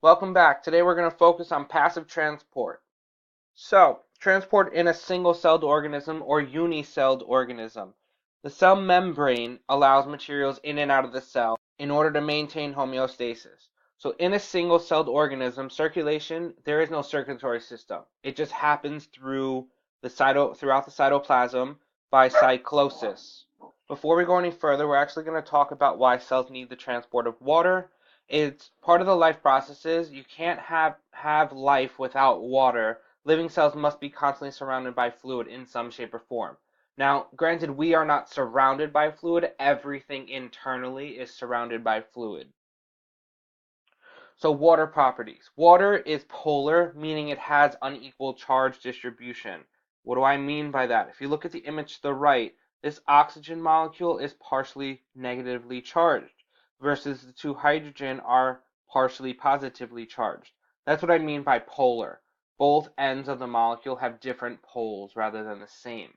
Welcome back. Today we're going to focus on passive transport. So, transport in a single-celled organism or unicelled organism. The cell membrane allows materials in and out of the cell in order to maintain homeostasis. So, in a single-celled organism, circulation, there is no circulatory system. It just happens throughout the cytoplasm by cyclosis. Before we go any further, we're actually going to talk about why cells need the transport of water. It's part of the life processes. You can't have life without water. Living cells must be constantly surrounded by fluid in some shape or form. Now, granted, we are not surrounded by fluid. Everything internally is surrounded by fluid. So water properties. Water is polar, meaning it has unequal charge distribution. What do I mean by that? If you look at the image to the right, this oxygen molecule is partially negatively charged, versus the two hydrogen are partially positively charged. That's what I mean by polar. Both ends of the molecule have different poles rather than the same.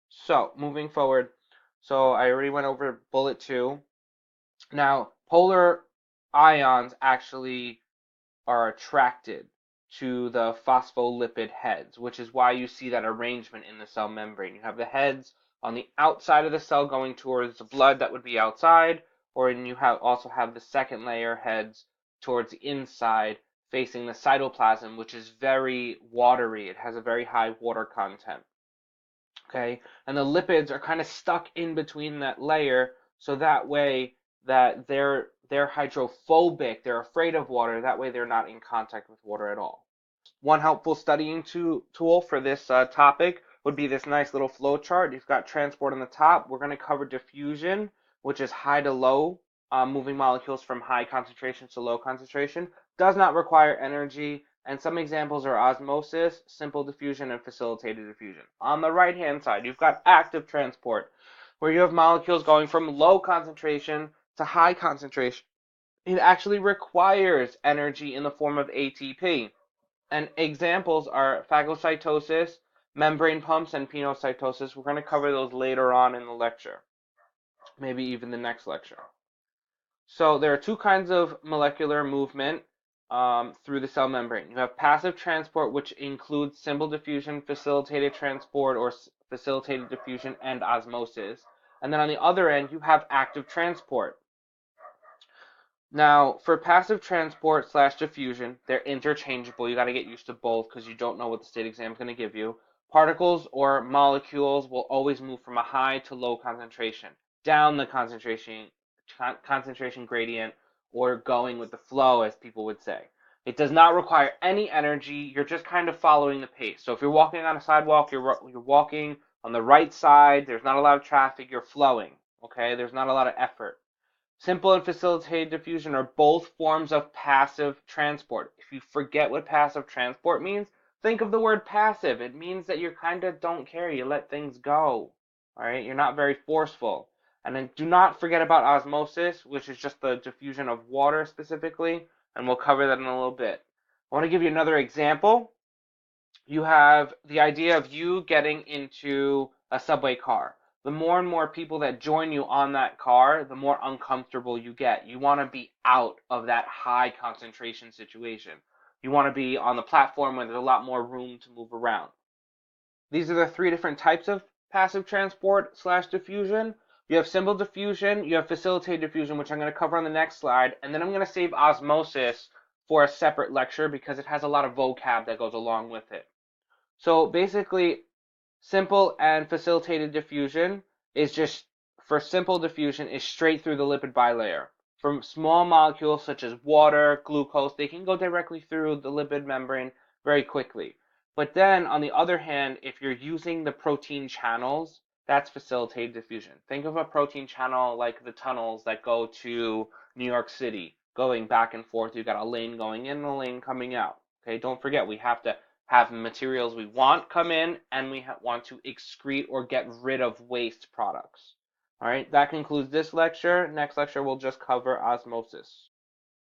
So, moving forward, so I already went over bullet 2. Now, polar ions actually are attracted to the phospholipid heads, which is why you see that arrangement in the cell membrane. You have the heads on the outside of the cell going towards the blood that would be outside, or you also have the second layer heads towards the inside facing the cytoplasm, which is very watery. It has a very high water content. Okay, and the lipids are kind of stuck in between that layer, so that way that they're hydrophobic, they're afraid of water, that way they're not in contact with water at all. One helpful studying tool for this topic would be this nice little flow chart. You've got transport on the top. We're going to cover diffusion, which is high to low, moving molecules from high concentration to low concentration. Does not require energy, and some examples are osmosis, simple diffusion, and facilitated diffusion. On the right-hand side, you've got active transport, where you have molecules going from low concentration to high concentration. It actually requires energy in the form of ATP. And examples are phagocytosis, membrane pumps, and pinocytosis. We're going to cover those later on in the lecture, maybe even the next lecture. So there are two kinds of molecular movement through the cell membrane. You have passive transport, which includes simple diffusion, facilitated transport, or facilitated diffusion, and osmosis. And then on the other end, you have active transport. Now, for passive transport slash diffusion, they're interchangeable. You got to get used to both because you don't know what the state exam is going to give you. Particles or molecules will always move from a high to low concentration, down the concentration gradient, or going with the flow, as people would say. It does not require any energy. You're just kind of following the pace. So if you're walking on a sidewalk, you're walking on the right side. There's not a lot of traffic. You're flowing. Okay, there's not a lot of effort. Simple and facilitated diffusion are both forms of passive transport. If you forget what passive transport means, think of the word passive. It means that you kind of don't care. You let things go. All right? You're not very forceful. And then do not forget about osmosis, which is just the diffusion of water specifically, and we'll cover that in a little bit. I want to give you another example. You have the idea of you getting into a subway car. The more and more people that join you on that car, the more uncomfortable you get. You want to be out of that high concentration situation. You want to be on the platform where there's a lot more room to move around. These are the three different types of passive transport slash diffusion. You have simple diffusion, you have facilitated diffusion, which I'm going to cover on the next slide, and then I'm going to save osmosis for a separate lecture because it has a lot of vocab that goes along with it. So basically, simple and facilitated diffusion is just, for simple diffusion, is straight through the lipid bilayer. From small molecules such as water, glucose, they can go directly through the lipid membrane very quickly. But then, on the other hand, if you're using the protein channels, that's facilitated diffusion. Think of a protein channel like the tunnels that go to New York City, going back and forth. You've got a lane going in and a lane coming out. Okay, don't forget, we have to have materials we want come in, and we want to excrete or get rid of waste products. All right, that concludes this lecture. Next lecture, we'll just cover osmosis.